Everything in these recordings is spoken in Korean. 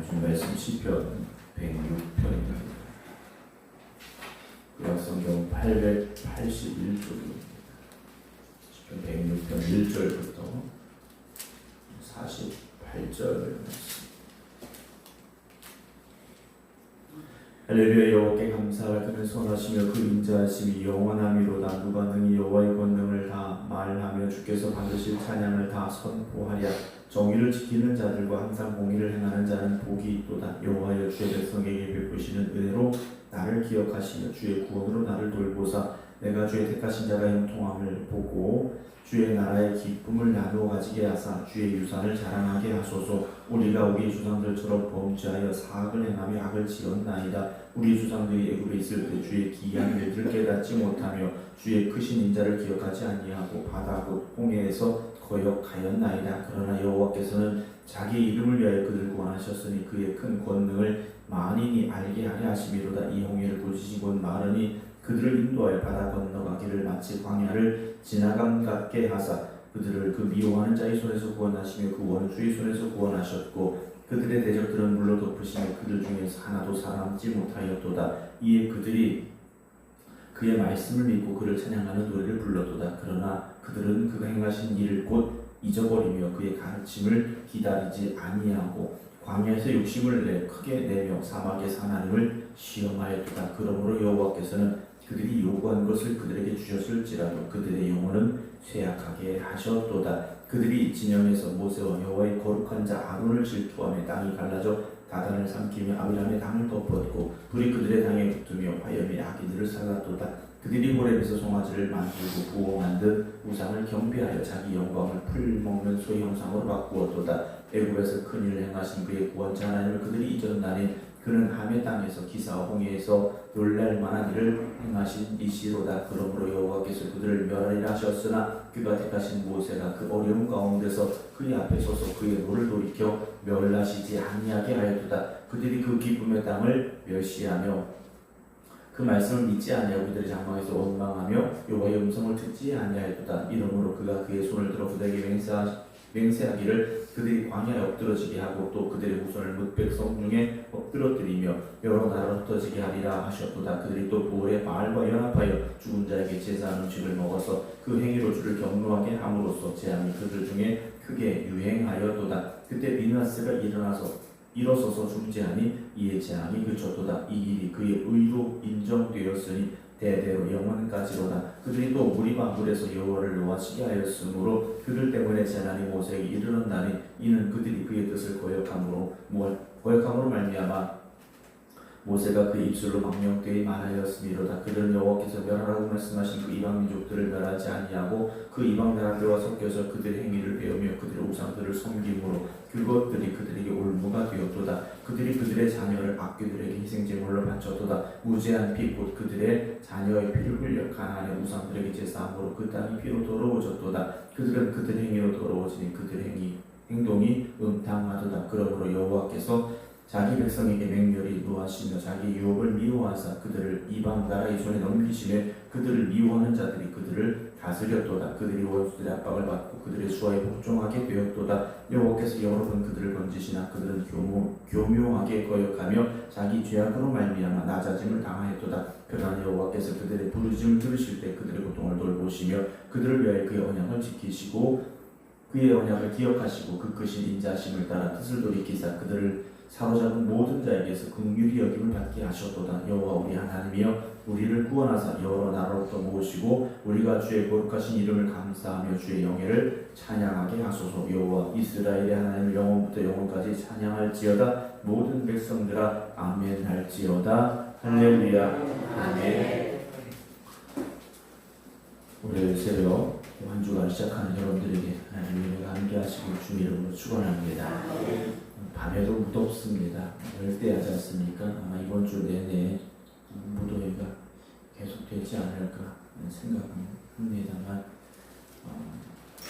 주신 말씀 시편 106편입니다. 구약성경 881쪽입니다. 시편 106편 1절부터 48절 말씀. 할렐루야. 여호와께 감사할 그는 선하시며 그 인자하심이 영원함이로다. 누가 능히 여호와의 권능을 다 말하며 주께서 받으실 찬양을 다 선포하랴. 정의를 지키는 자들과 항상 공의를 행하는 자는 복이 있도다. 여호와여, 주의 백성에게 베푸시는 은혜로 나를 기억하시며 주의 구원으로 나를 돌보사 내가 주의 택하신 자가 형통함을 보고 주의 나라의 기쁨을 나누어 가지게 하사 주의 유산을 자랑하게 하소서. 우리가 우리 주상들처럼 범죄하여 사악을 행하며 악을 지었나이다. 우리 주상들이 애굽에 있을 때 주의 기이한 일들을 깨닫지 못하며 주의 크신 인자를 기억하지 아니하고 바다 곧 홍해에서 거역하였나이다. 그러나 여호와께서는 자기 이름을 위하여 그들을 구원하셨으니 그의 큰 권능을 만인이 알게 하려 하심이로다. 이 홍해를 고치신 곧 마르니 그들을 인도하여 바다 건너가기를 마치 광야를 지나감 같게 하사 그들을 그 미워하는 자의 손에서 구원하시며 그 원주의 손에서 구원하셨고 그들의 대적들은 물로 덮으시며 그들 중에서 하나도 살아남지 못하였도다. 이에 그들이 그의 말씀을 믿고 그를 찬양하는 노래를 불렀도다. 그러나 그들은 그가 행하신 일을 곧 잊어버리며 그의 가르침을 기다리지 아니하고 광야에서 욕심을 내 크게 내며 사막에서 하나님을 시험하였도다. 그러므로 여호와께서는 그들이 요구한 것을 그들에게 주셨을지라도 그들의 영혼은 쇠약하게 하셨도다. 그들이 진영에서 모세와 여호와의 거룩한 자 아론을 질투하며 땅이 갈라져 다단을 삼키며 아비람의 당을 덮었고 불이 그들의 당에 붙으며 화염이 아기들을 살랐도다. 그들이 호렙에서 송아지를 만들고 부엉한 듯 우상을 경배하여 자기 영광을 풀먹는 소의 형상으로 바꾸었도다. 애굽에서 큰 일을 행하신 그의 구원자 하나님을 그들이 잊었나니 그는 함의 땅에서 기사와 홍해에서 놀랄 만한 일을 행하신 이시로다. 그러므로 여호와께서 그들을 멸하리라 하셨으나 그가 택하신 모세가 그 어려움 가운데서 그의 앞에 서서 그의 노를 돌이켜 멸하시지 아니하게 하였도다. 그들이 그 기쁨의 땅을 멸시하며 그 말씀을 믿지 아니하고 그들의 장막에서 원망하며 여호와의 음성을 듣지 아니하였도다. 이러므로 그가 그의 손을 들어 그들에게 맹세하기를 그들이 광야에 엎드러지게 하고 또 그들의 후손을 뭇백성 중에 엎드러뜨리며 여러 나라로 흩어지게 하리라 하셨도다. 그들이 또 보엘의 바알과 연합하여 죽은 자에게 제사하는 음식을 먹어서 그 행위로 주를 경노하게 함으로써 재앙이 그들 중에 크게 유행하였도다. 그때 비느하스가 일어서서 중재하니 이에 재앙이 그쳤도다. 이 일이 그의 의로 인정되었으니 대대로 영원까지로다. 그들이 또 무리와 물에서 여호와를 노하시게 하였으므로 그들 때문에 재난이 모세에게 이르렀나니 이는 그들이 그의 뜻을 거역함으로 말미암아 모세가 그 입술로 망령되이 말하였음이로다. 그들은 여호와께서 멸하라고 말씀하신 그 이방 민족들을 멸하지 아니하고 그 이방 나라들과 섞여서 그들의 행위를 배우며 그들의 우상들을 섬김으로 그것들이 그들에게 올무가 되었도다. 그들이 그들의 자녀를 악귀들에게 희생제물로 바쳤도다. 무죄한 피 곧 그들의 자녀의 피를 흘려 가나안의 우상들에게 제사함으로 그 땅이 피로 더러워졌도다. 그들은 그들 행위로 더러워지니 그들의 행동이 음탕하도다. 그러므로 여호와께서 자기 백성에게 맹렬히 노하시며 자기 유업을 미워하사 그들을 이방 나라의 손에 넘기시며 그들을 미워하는 자들이 그들을 다스렸도다. 그들이 원수들의 압박을 받고 그들의 수하에 복종하게 되었도다. 여호와께서 여러 번 그들을 건지시나 그들은 교묘하게 거역하며 자기 죄악으로 말미암아 낮아짐을 당하였도다. 그러나 여호와께서 그들의 부르짖음을 들으실 때 그들의 고통을 돌보시며 그들을 위하여 그의 언약을 지키시고 그의 언약을 기억하시고 그 크신 인자하심을 따라 뜻을 돌이키사 그들을 사로잡은 모든 자에게서 긍휼히 여김을 받게 하셨도다. 여호와 우리 하나님이여, 우리를 구원하사 여러 나라로부터 모으시고 우리가 주의 거룩하신 이름을 감사하며 주의 영예를 찬양하게 하소서. 여호와 이스라엘의 하나님을 영원부터 영원까지 찬양할지어다. 모든 백성들아 아멘 할지어다. 할렐루야. 아멘. 오늘 새벽 한 주간 시작하는 여러분들에게 하나님의 은혜가 함께 하시고 주 이름으로 축원합니다. 밤에도 무덥습니다. 열대야지 않습니까? 아마 이번 주 내내 무더위가 계속되지 않을까 생각은 합니다만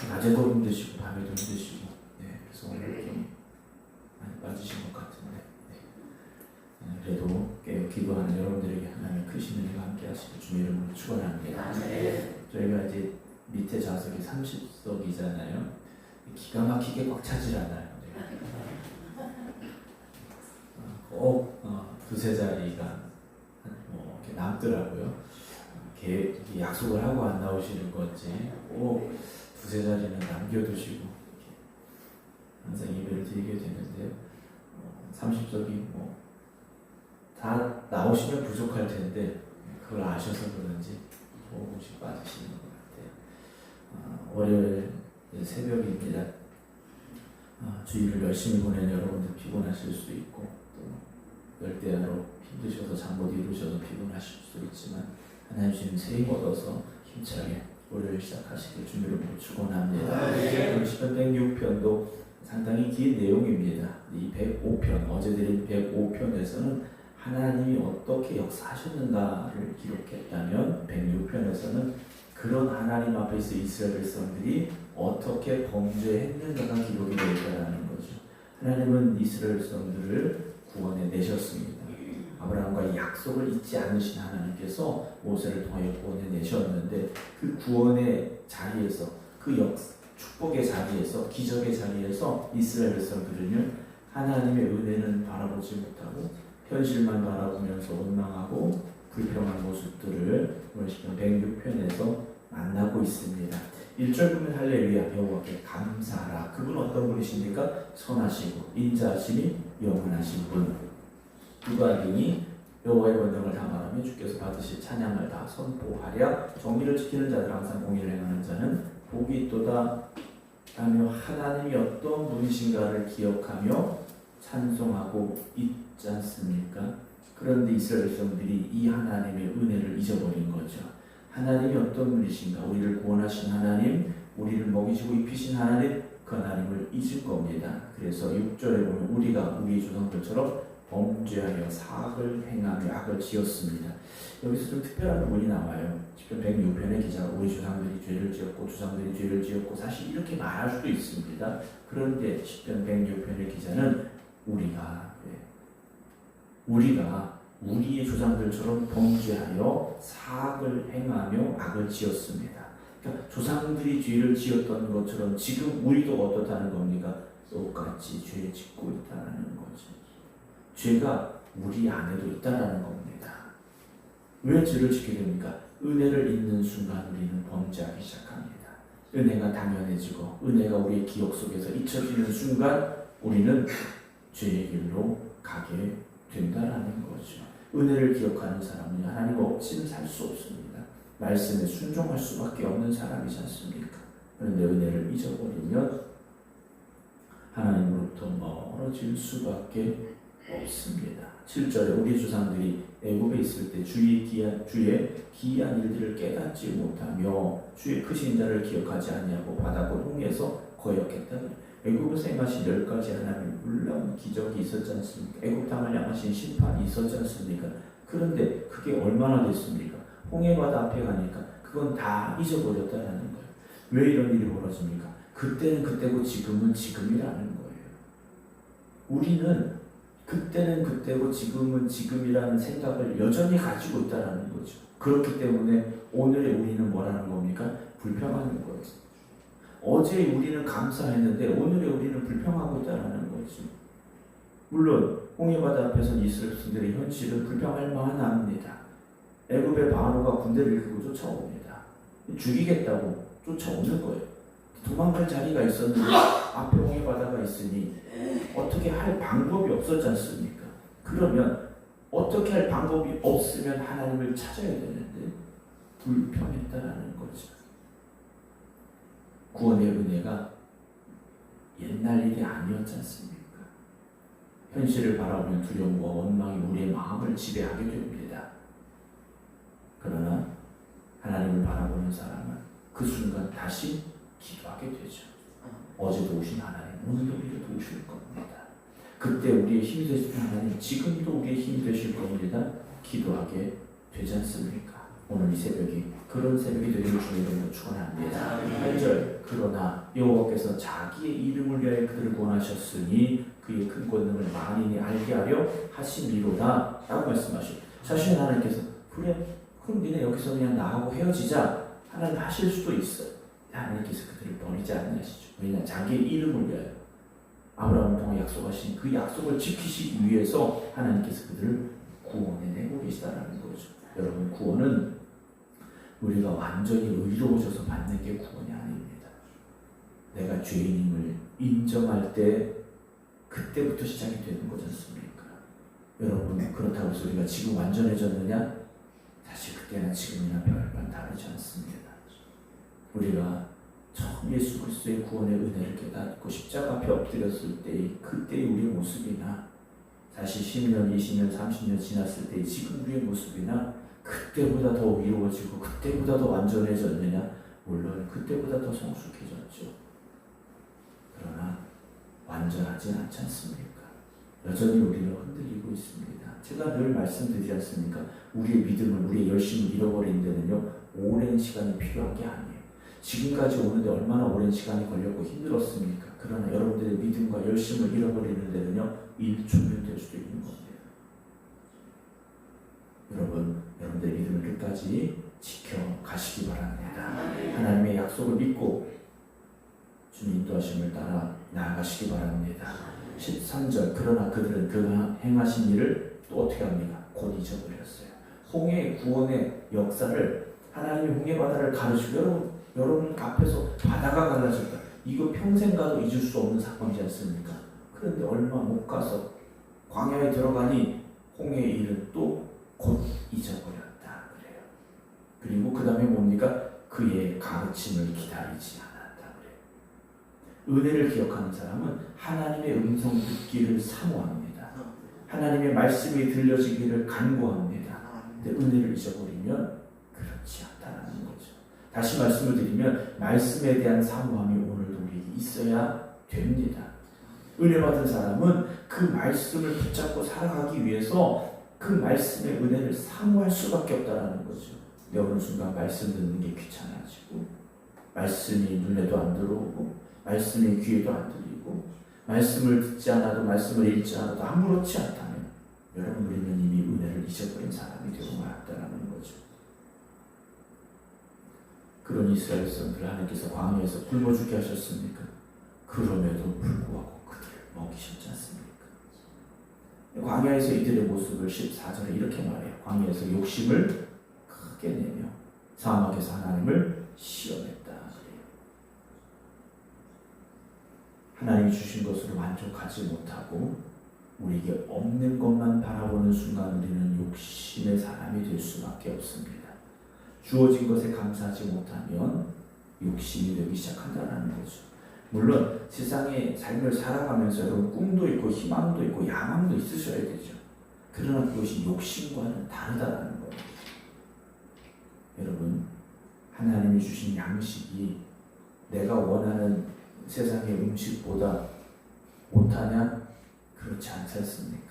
낮에도 힘드시고 밤에도 힘드시고 그래서 오늘 좀 많이 빠지신 것 같은데 그래도 깨어 기도하는 여러분들에게 하나님의 크신 은혜가 함께 하시고 주 이름으로 축원합니다. 저희가 이제 밑에 좌석이 30석이잖아요. 기가 막히게 꽉 차질 않아요. 두세 자리가 이렇게 남더라고요. 이렇게 약속을 하고 안 나오시는 건지 꼭 두세 자리는 남겨두시고 항상 예배를 드리게 되는데요. 30석이 다 나오시면 부족할 텐데 그걸 아셔서 그런지 조금씩 빠지시는 것 같아요. 월요일 새벽입니다. 주일을 열심히 보낸 여러분들 피곤하실 수 있고 또 열대야로 힘드셔서 잠 못 이루셔서 피곤하실 수도 있지만 하나님 주님 새 힘 얻어서 힘차게 월요일 시작하시길 주님으로 축원합니다. 시편 106편도 상당히 긴 내용입니다. 이 105편 어제 드린 105편에서는 하나님이 어떻게 역사하셨는가를 기록했다면 106편에서는 그런 하나님 앞에서 이스라엘 백성들이 어떻게 범죄했는가가 기록이 되어 있다는 거죠. 하나님은 이스라엘 백성들을 구원해 내셨습니다. 아브라함과 약속을 잊지 않으신 하나님께서 모세를 통하여 구원해 내셨는데 그 구원의 자리에서 그 축복의 자리에서 기적의 자리에서 이스라엘 백성들은요 하나님의 은혜는 바라보지 못하고 현실만 바라보면서 원망하고 불평한 모습들을 오늘 시편 106편에서 만나고 있습니다. 1절 보면 할렐루야 여호와께 감사하라. 그분 어떤 분이십니까? 선하시고 인자하심이 영원하신 분. 누가 능히 여호와의 권능을 다 말하며 주께서 받으실 찬양을 다 선포하랴. 정의를 지키는 자들 항상 공의를 행하는 자는 복이 있도다 하며 하나님이 어떤 분이신가를 기억하며 찬송하고 있지 않습니까? 그런데 이스라엘 백성들이 이 하나님의 은혜를 잊어버린 거죠. 하나님이 어떤 분이신가? 우리를 구원하신 하나님, 우리를 먹이시고 입히신 하나님, 그 하나님을 잊은 겁니다. 그래서 6절에 보면 우리가 우리 조상들처럼 범죄하여 사악을 행하며 악을 지었습니다. 여기서 좀 특별한 부분이 나와요. 시편 106편의 기자가 우리 조상들이 죄를 지었고 조상들이 죄를 지었고 사실 이렇게 말할 수도 있습니다. 그런데 시편 106편의 기자는 우리가 우리의 조상들처럼 범죄하여 사악을 행하며 악을 지었습니다. 그러니까 조상들이 죄를 지었던 것처럼 지금 우리도 어떻다는 겁니까? 똑같이 죄 짓고 있다는 거죠. 죄가 우리 안에도 있다는 겁니다. 왜 죄를 짓게 됩니까? 은혜를 잊는 순간 우리는 범죄하기 시작합니다. 은혜가 당연해지고 은혜가 우리의 기억 속에서 잊혀지는 순간 우리는 죄의 길로 가게 된다라는 거죠. 은혜를 기억하는 사람은 하나님 없이는 살 수 없습니다. 말씀에 순종할 수밖에 없는 사람이지 않습니까? 그런데 은혜를 잊어버리면 하나님으로부터 멀어질 수밖에 없습니다. 7절에 우리 조상들이 애굽에 있을 때 주의 기이한 일들을 깨닫지 못하며 주의 크신 자를 기억하지 아니하고 바다고 홍해에서 거역했다. 애굽에서 행하신 10가지 하나님의 놀라운 기적이 있었지 않습니까? 애굽 땅을 향하신 심판이 있었지 않습니까? 그런데 그게 얼마나 됐습니까? 홍해바다 앞에 가니까 그건 다 잊어버렸다는 거예요. 왜 이런 일이 벌어집니까? 그때는 그때고 지금은 지금이라는 거예요. 우리는 그때는 그때고 지금은 지금이라는 생각을 여전히 가지고 있다는 거죠. 그렇기 때문에 오늘의 우리는 뭐라는 겁니까? 불평하는 거예요. 어제 우리는 감사했는데 오늘의 우리는 불평하고 있다는 거지. 물론 홍해바다 앞에서는 이스라엘 백성들의 현실은 불평할 만합니다. 애굽의 바로가 군대를 이끌고 쫓아옵니다. 죽이겠다고 쫓아오는 거예요. 도망갈 자리가 있었는데 앞에 홍해바다가 있으니 어떻게 할 방법이 없었지 않습니까? 그러면 어떻게 할 방법이 없으면 하나님을 찾아야 되는데 불평했다라는 거죠. 구원의 은혜가 옛날 일이 아니었지 않습니까? 현실을 바라보는 두려움과 원망이 우리의 마음을 지배하게 됩니다. 그러나 하나님을 바라보는 사람은 그 순간 다시 기도하게 되죠. 어제도 오신 하나님, 오늘도 우리를 도우실 겁니다. 그때 우리의 힘이 되실 하나님, 지금도 우리의 힘이 되실 겁니다. 기도하게 되지 않습니까? 오늘 이 새벽이 그런 새벽이 되기를 주님으로 축원합니다. 8절 그러나 여호와께서 자기의 이름을 위하여 그들을 구원하셨으니 그의 큰 권능을 만인이 알게 하려 하심이로다 라고 말씀하시고 사실 하나님께서 그래 그럼 니네 여기서 그냥 나하고 헤어지자 하나님 하실 수도 있어요. 하나님께서 그들을 버리지 않으시죠. 왜냐하면 자기의 이름을 위하여 아브라함을 통해 약속하신 그 약속을 지키시기 위해서 하나님께서 그들을 구원해내고 계시다라는 거죠. 여러분, 구원은 우리가 완전히 의로워져서 받는 게 구원이 아닙니다. 내가 죄인임을 인정할 때 그때부터 시작이 되는 거지 않습니까? 여러분, 그렇다고 해서 우리가 지금 완전해졌느냐? 사실 그때나 지금이나 별반 다르지 않습니다. 우리가 처음 예수 그리스도의 구원의 은혜를 깨닫고 십자가 앞에 엎드렸을 때 그때의 우리의 모습이나 사실 10년, 20년, 30년 지났을 때 지금 우리의 모습이나 그때보다 더 위로워지고 그때보다 더 완전해졌느냐? 물론 그때보다 더 성숙해졌죠. 그러나 완전하진 않지 않습니까? 여전히 우리는 흔들리고 있습니다. 제가 늘 말씀드리지 않습니까? 우리의 믿음을, 우리의 열심을 잃어버리는 데는요, 오랜 시간이 필요한 게 아니에요. 지금까지 오는데 얼마나 오랜 시간이 걸렸고 힘들었습니까? 그러나 여러분들의 믿음과 열심을 잃어버리는 데는요, 1초면 될 수도 있는 겁니다. 여러분들의 믿음을 끝까지 지켜가시기 바랍니다. 하나님의 약속을 믿고 주님 인도하심을 따라 나아가시기 바랍니다. 13절, 그러나 그들은 그 행하신 일을 또 어떻게 합니까? 곧 잊어버렸어요. 홍해 구원의 역사를, 하나님의 홍해 바다를 가르치고 여러분 앞에서 바다가 갈라졌다. 이거 평생 가도 잊을 수 없는 사건이지 않습니까? 그런데 얼마 못 가서 광야에 들어가니 홍해의 일은 또 곧 잊어버렸다 그래요. 그리고 그 다음에 뭡니까? 그의 가르침을 기다리지 않았다 그래요. 은혜를 기억하는 사람은 하나님의 음성 듣기를 사모합니다. 하나님의 말씀이 들려지기를 간구합니다. 근데 은혜를 잊어버리면 그렇지 않다는 거죠. 다시 말씀을 드리면 말씀에 대한 사모함이 오늘도 우리에게 있어야 됩니다. 은혜 받은 사람은 그 말씀을 붙잡고 살아가기 위해서 그 말씀의 은혜를 사모할 수밖에 없다는 거죠. 근데 어느 순간 말씀 듣는 게 귀찮아지고 말씀이 눈에도 안 들어오고 말씀이 귀에도 안 들리고 말씀을 듣지 않아도 말씀을 읽지 않아도 아무렇지 않다면 여러분, 우리는 이미 은혜를 잊어버린 사람이 되고 말았다는 거죠. 그런 이스라엘 백성들을 하나님께서 광야에서 굶어 죽게 하셨습니까? 그럼에도 불구하고 그들을 먹이셨지 않습니까? 광야에서 이들의 모습을 14절에 이렇게 말해요. 광야에서 욕심을 크게 내며 사막에서 하나님을 시험했다 그래요. 하나님이 주신 것으로 만족하지 못하고 우리에게 없는 것만 바라보는 순간 우리는 욕심의 사람이 될 수밖에 없습니다. 주어진 것에 감사하지 못하면 욕심이 되기 시작한다는 거죠. 물론 세상의 삶을 살아가면서 여러분 꿈도 있고 희망도 있고 야망도 있으셔야 되죠. 그러나 그것이 욕심과는 다르다는 거예요. 여러분, 하나님이 주신 양식이 내가 원하는 세상의 음식보다 못하냐? 그렇지 않지 않습니까?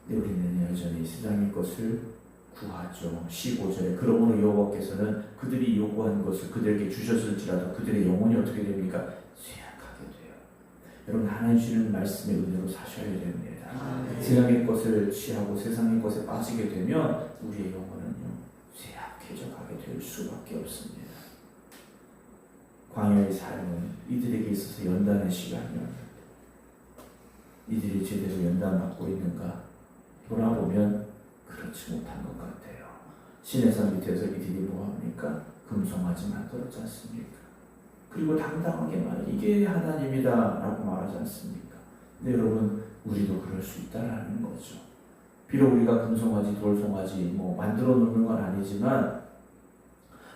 근데 우리는 여전히 세상의 것을 구하죠. 15절에 그러므로 여호와께서는 그들이 요구한 것을 그들에게 주셨을지라도 그들의 영혼이 어떻게 됩니까? 쇠약하게 돼요. 여러분, 하나님 주시는 말씀의 은혜로 사셔야 됩니다. 세상의 것을 취하고 세상의 것에 빠지게 되면 우리의 영혼은요, 쇠약해져 가게 될 수밖에 없습니다. 광야의 삶은 이들에게 있어서 연단의 시간이었는데 이들이 제대로 연단받고 있는가 돌아보면 그렇지 못한 것 같아요. 시내산 밑에서 이들이 뭐합니까? 금송아지 만들었지 않습니까? 그리고 당당하게 말해 이게 하나님이다 라고 말하지 않습니까? 근데 여러분, 우리도 그럴 수 있다라는 거죠. 비록 우리가 금송아지, 돌송아지 만들어 놓는 건 아니지만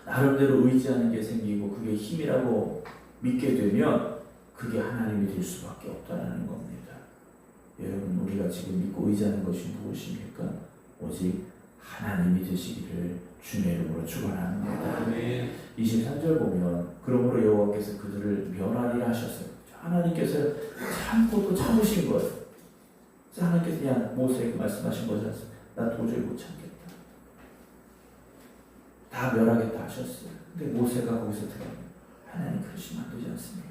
나름대로 의지하는 게 생기고 그게 힘이라고 믿게 되면 그게 하나님이 될 수밖에 없다라는 겁니다. 여러분, 우리가 지금 믿고 의지하는 것이 무엇입니까? 오직 하나님이 되시기를 주의 이름으로 축원합니다. 23절 보면 그러므로 여호와께서 그들을 멸하리라 하셨어요. 하나님께서 참고도 참으신 거예요. 그래서 하나님께서 그냥 모세에게 말씀하신 거지 않습니까? 나 도저히 못 참겠다. 다 멸하겠다 하셨어요. 근데 모세가 거기서 들어가면 하나님 그러시면 안 되지 않습니까?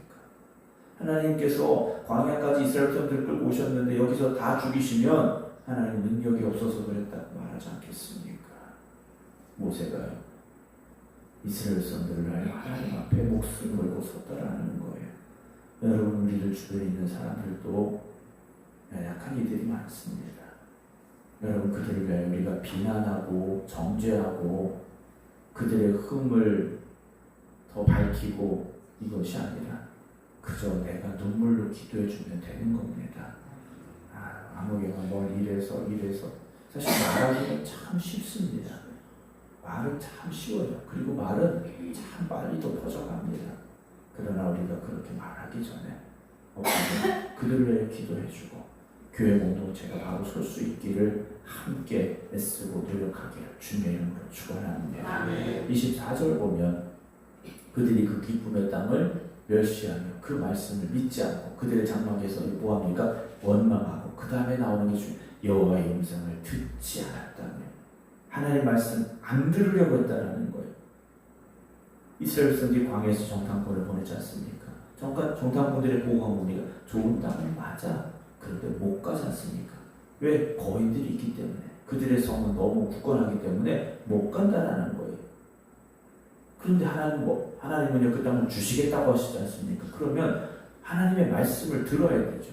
하나님께서 광야까지 이스라엘 사람들을 끌고 오셨는데 여기서 다 죽이시면 하나님 능력이 없어서 그랬다고 말하지 않겠습니까? 모세가요, 이스라엘 사람들을 하나님 앞에 목숨을 걸고 섰다라는 거예요. 여러분, 우리들 주변에 있는 사람들도 연약한 이들이 많습니다. 여러분, 그들을 위하여 우리가 비난하고 정죄하고 그들의 흠을 더 밝히고 이것이 아니라 그저 내가 눈물로 기도해 주면 되는 겁니다. 아무개가 뭘 이래서 사실 말하기는 참 쉽습니다. 말은 참 쉬워요. 그리고 말은 참 빨리 또 퍼져갑니다. 그러나 우리가 그렇게 말하기 전에 그들을 위해 기도해주고 교회 공동체가 바로 설 수 있기를 함께 애쓰고 노력하기를 주님의 이름으로 축원합니다. 24절 보면 그들이 그 기쁨의 땅을 멸시하며 그 말씀을 믿지 않고 그들의 장막에서 뭐합니까? 원망하고 그 다음에 나오는 게 여호와의 음성을 듣지 않았다며 하나님의 말씀 안 들으려고 했다라는 거예요. 이스라엘 백성들이 광야에서 정탐꾼을 보내지 않습니까? 정탐꾼들의 보고가 뭡니까? 좋은 땅은 맞아. 그런데 못 가지 않습니까? 왜? 거인들이 있기 때문에. 그들의 성은 너무 굳건하기 때문에 못 간다라는 거예요. 그런데 하나님은요, 그 땅을 주시겠다고 하시지 않습니까? 그러면 하나님의 말씀을 들어야 되죠.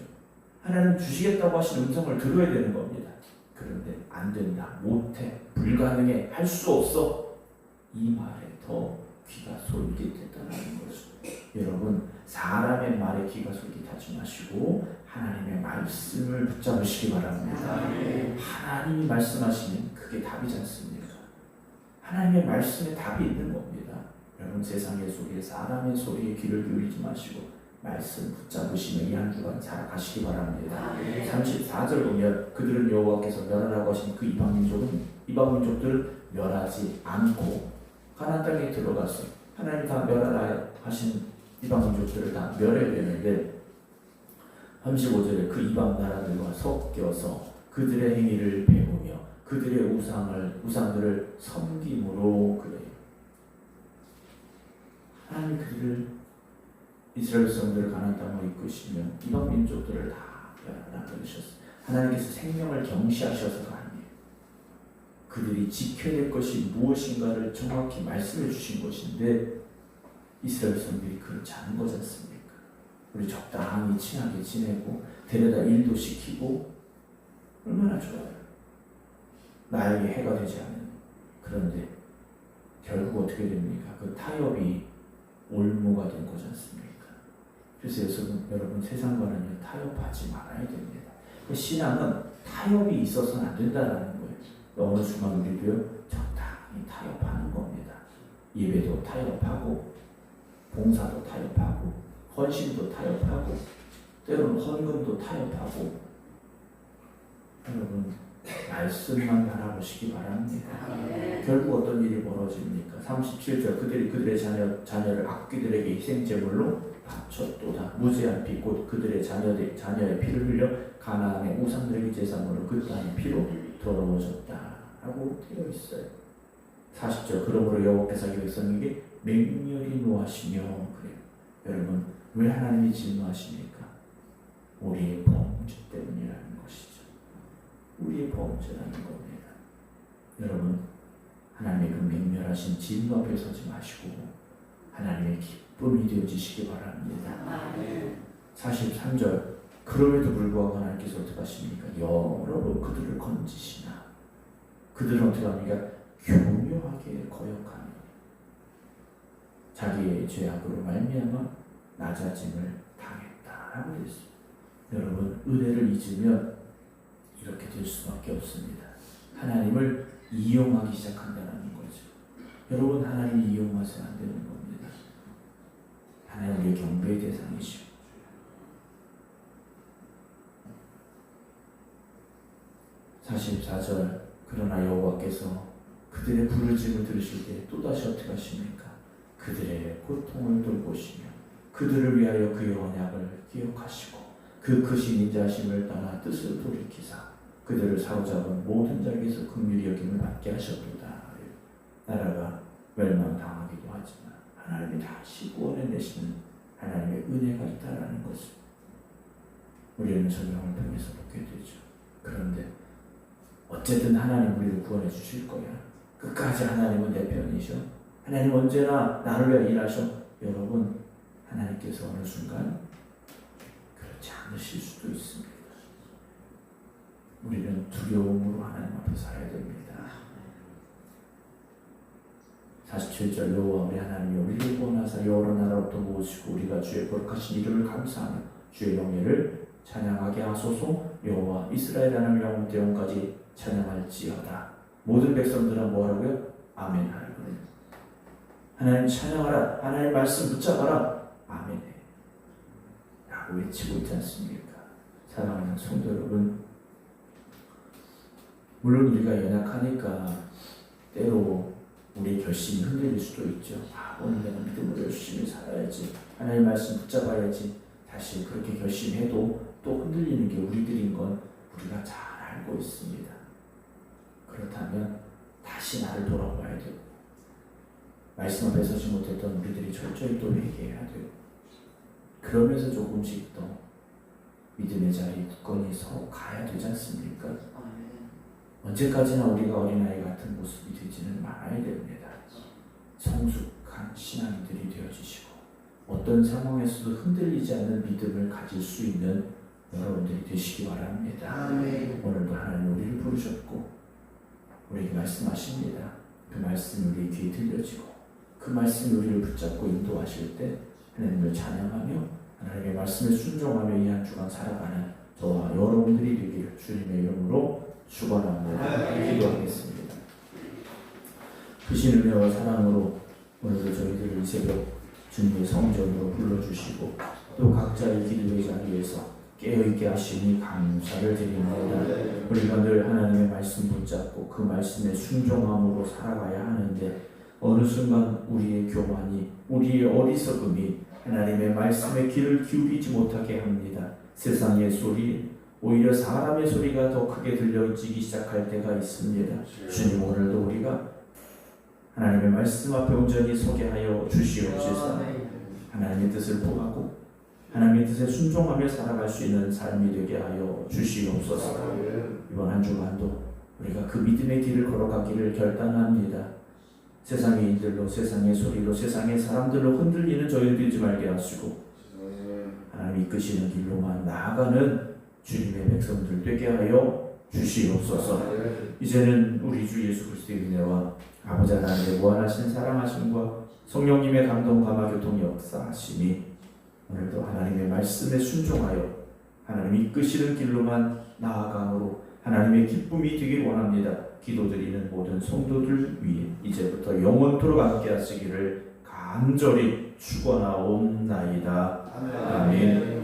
하나님 주시겠다고 하신 음성을 들어야 되는 겁니다. 그런데 안 된다, 못해, 불가능해, 할 수 없어. 이 말에 더 귀가 솔깃했다는 거죠. 여러분, 사람의 말에 귀가 솔깃하지 마시고 하나님의 말씀을 붙잡으시기 바랍니다. 하나님이 말씀하시면 그게 답이지 않습니까? 하나님의 말씀에 답이 있는 겁니다. 여러분, 세상의 소리에 사람의 소리에 귀를 기울이지 마시고 말씀 붙잡으시며 이 한 주간 살아가시기 바랍니다. 34절 보면 그들은 여호와께서 멸하라고 하신 그 이방 민족들은 멸하지 않고 가나안 땅에 들어가서 하나님 다 멸하라 하신 이방 민족들을 다 멸해야 되는데 35절에 그 이방 나라들과 섞여서 그들의 행위를 배우며 그들의 우상들을 섬김으로 그래요. 하나님 그들을 이스라엘 백성들을 가나안 땅으로 이끄시며 이방 민족들을 다 멸하라 그러셨어요. 하나님께서 생명을 경시하셔서가 아니에요. 그들이 지켜야 될 것이 무엇인가를 정확히 말씀해 주신 것인데 이스라엘 백성들이 그렇지 않은 거지 않습니까? 우리 적당히 친하게 지내고 데려다 일도 시키고 얼마나 좋아요. 나에게 해가 되지 않는. 그런데 결국 어떻게 됩니까? 그 타협이 올무가 된 거지 않습니까? 그래서 여러분 세상과는 타협하지 말아야 됩니다. 신앙은 타협이 있어서는 안 된다는 거예요. 어느 순간 우리도요 적당히 타협하는 겁니다. 예배도 타협하고 봉사도 타협하고 헌신도 타협하고 때로는 헌금도 타협하고 여러분 말씀만 바라보시기 바랍니다. 결국 어떤 일이 벌어집니까? 37절 그들이 그들의 자녀를 악귀들에게 희생제물로 바쳤도다. 무죄한 피 곧 그들의 자녀의 피를 흘려 가나안의 우상들에게 제사물로 그 땅의 피로 더러워졌다 라고 되어 있어요. 40절 그러므로 여호와께서 자기 백성에게 맹렬히 노하시며 그래요. 여러분 왜 하나님이 진노하십니까? 우리의 범죄 때문이라는 것이죠. 우리의 범죄라는 겁니다. 여러분 하나님의 그 맹렬하신 진노 앞에 서지 마시고 하나님의 기쁨이 되어지시기 바랍니다. 43절 그럼에도 불구하고 하나님께서 어떻게 하십니까? 여러 번 그들을 건지시나 그들은 어떻게 합니까? 교묘하게 거역하며 자기의 죄악으로 말미암아 낮아짐을 당했다라고 되어 있습니다. 여러분 은혜를 잊으면 이렇게 될 수밖에 없습니다. 하나님을 이용하기 시작한다는 거죠. 여러분 하나님을 이용하셔야 안 되는 겁니다. 하나님 우리의 경배의 대상이시오. 44절 그러나 여호와께서 그들의 부르짖음을 들으실 때 또다시 어떻게 하십니까? 그들의 고통을 돌보시며 그들을 위하여 그의 언약을 기억하시고 그 크신 인자하심을 따라 뜻을 돌이키사 그들을 사로잡은 모든 자에게서 긍휼히 여김을 받게 하셨도다. 나라가 멸망당하기도 하지만 하나님이 다시 구원해내시는 하나님의 은혜가 있다라는 것을 우리는 성경을 통해서 보게 되죠. 그런데 어쨌든 하나님 우리를 구원해 주실 거야. 끝까지 하나님은 내 편이셔. 하나님 언제나 나를 위해 일하셔. 여러분 하나님께서 어느 순간 않으실 수도 있습니다. 우리는 두려움으로 하나님 앞에 살아야 됩니다. 47절 여호와 우리 하나님이 우리를 구원하사 여러 나라로부터 모으시고 우리가 주의 거룩하신 이름을 감사하며 주의 영예를 찬양하게 하소서. 여호와 이스라엘 하나님 영원부터 영원까지 찬양할지어다. 모든 백성들은 뭐라고요? 아멘 하라고요. 하나님 찬양하라. 하나님 말씀 붙잡아라. 아멘 라고 외치고 있지 않습니까? 사랑하는 성도 여러분, 물론 우리가 연약하니까 때로 우리의 결심이 흔들릴 수도 있죠. 오늘 내가 믿음으로 열심히 살아야지, 하나님 말씀 붙잡아야지. 사실 그렇게 결심해도 또 흔들리는 게 우리들인 건 우리가 잘 알고 있습니다. 그렇다면 다시 나를 돌아봐야 되고, 말씀 앞에 서지 못했던 우리들이 철저히 또 회개해야 되고, 그러면서 조금씩 더 믿음의 자리에 굳건히 서 가야 되지 않습니까? 언제까지나 우리가 어린아이 같은 모습이 되지는 말아야 됩니다. 성숙한 신앙인들이 되어주시고 어떤 상황에서도 흔들리지 않는 믿음을 가질 수 있는 여러분들이 되시기 바랍니다. 오늘도 하나님 우리를 부르셨고 우리에게 말씀하십니다. 그 말씀이 우리의 귀에 들려지고 그 말씀이 우리를 붙잡고 인도하실 때 하나님을 찬양하며 하나님의 말씀에 순종하며 이 한 주간 살아가는 저와 여러분들이 되기를 주님의 이름으로 축원합니다. 기도하겠습니다. 크신 은혜와 사랑으로 오늘도 저희들을 이 새벽 주님의 성전으로 불러주시고 또 각자의 기도의 자리에서 깨어있게 하시니 감사를 드립니다. 우리가 늘 하나님의 말씀 붙잡고 그 말씀에 순종함으로 살아가야 하는데 어느 순간 우리의 교만이, 우리의 어리석음이 하나님의 말씀에 귀를 기울이지 못하게 합니다. 세상의 소리, 오히려 사람의 소리가 더 크게 들려지기 시작할 때가 있습니다. 주님, 오늘도 우리가 하나님의 말씀 앞에 온전히 서게 하여 주시옵소서. 하나님의 뜻을 보하고 하나님의 뜻에 순종하며 살아갈 수 있는 삶이 되게 하여 주시옵소서. 이번 한 주간도 우리가 그 믿음의 길을 걸어가기를 결단합니다. 세상의 일들로, 세상의 소리로, 세상의 사람들로 흔들리는 저희들 되지 말게 하시고 하나님 이끄시는 길로만 나아가는 주님의 백성들 되게 하여 주시옵소서. 이제는 우리 주 예수 그리스도의 은혜와 아버지 하나님의 무한하신 사랑하심과 성령님의 감동 감화 교통 역사하심이 오늘도 하나님의 말씀에 순종하여 하나님 이끄시는 길로만 나아감으로 하나님의 기쁨이 되길 원합니다. 기도드리는 모든 성도들 위해 이제부터 영원토록 함께 하시기를 간절히 축원하옵나이다. 아멘.